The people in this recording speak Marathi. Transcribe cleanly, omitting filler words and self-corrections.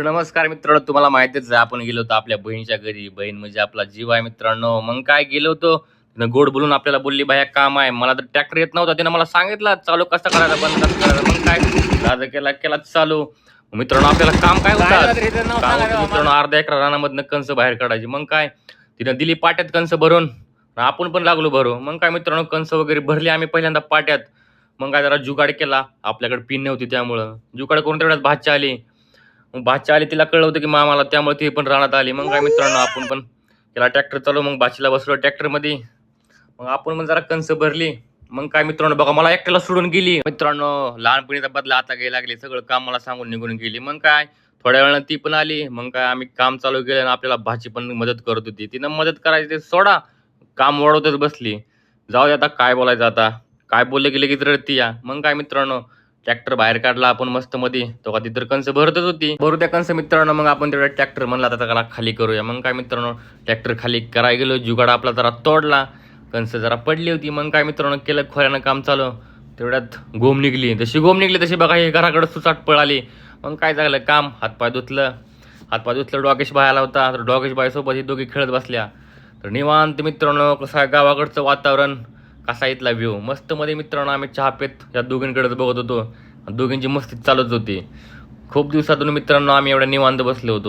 नमस्कार मित्रांनो, तुम्हाला माहितीच आहे आपण गेलो होतो आपल्या बहिणीच्या घरी. बहीण म्हणजे आपला जीव आहे मित्रांनो. मग काय गेलो होतो, तिनं गोड बोलून आपल्याला बोलली, "बाया काम आहे." मला तर ट्रॅक्टर येत नव्हता. तिनं मला सांगितलं चालू कसं करायचा, बंद कसं करायचा. मग काय दादा केलाच चालू. मित्रांनो आपल्याला काम काय होतं काम होतं मित्रांनो, अर्धा एकर रानामधनं कणसं बाहेर काढायची. मग काय तिनं दिली पाट्यात कणसं भरून. आपण पण लागलो भरू. मग काय मित्रांनो कणसं वगैरे भरली आम्ही पहिल्यांदा पाट्यात. मग काय जरा जुगाड केला. आपल्याकडे पिन नव्हती त्यामुळं. जुगाड करून तेवढ्यात भाची आली. मग भाची आली, तिला कळलं होतं की मामाला, त्यामुळे ती पण रानात आली. मग काय मित्रांनो आपण पण केला ट्रॅक्टर चालू. मग भाचीला बसलो ट्रॅक्टरमध्ये. मग आपण पण जरा कणसं भरली. मग काय मित्रांनो बघा मला एकट्याला सोडून गेली. मित्रांनो लहानपणीचा बदला आता घ्यायला लागली. सगळं काम मला सांगून निघून गेली. मग काय थोड्या वेळानं ती पण आली. मग काय आम्ही काम चालू केलं आणि आपल्याला भाची पण मदत करत होती. तिनं मदत करायची ते सोडा, काम वाढवतच बसली. जाऊ दे आता काय बोलायचं आता. काय बोलले की लगेच रडती या. मग काय मित्रांनो ट्रॅक्टर बाहेर काढला आपण मस्त मध्ये. तो का तिथं कणसं भरतच होती. भरू त्या कणसं मित्रांनो. मग आपण तेवढ्या ट्रॅक्टर म्हणला आता त्याला खाली करूया. मग काय मित्रांनो ट्रॅक्टर खाली करायला गेलो. जुगाड आपला जरा तोडला. कणसं जरा पडली होती. मग काय मित्रांनो केलं खोऱ्यानं काम चालू. तेवढ्यात गोम निघली. जशी गोम निघली तशी बघा हे घराकडे सुसाट पळाली. मग काय झालं काम हातपाय धुतलं. डॉगेश बाय आला होता. तर डॉगेश बाईसोबत ही दोघी खेळत बसल्या. तर निवांत मित्रांनो कसं आहे गावाकडचं वातावरण, कसा इथला व्ह्यू मस्त मध्ये मित्रांनो. आम्ही चहा पेत या दोघींकडेच बघत होतो. दोघींची मस्ती चालूच होती. खूप दिवसातून मित्रांनो आम्ही एवढ्या निवांत बसलो होतो.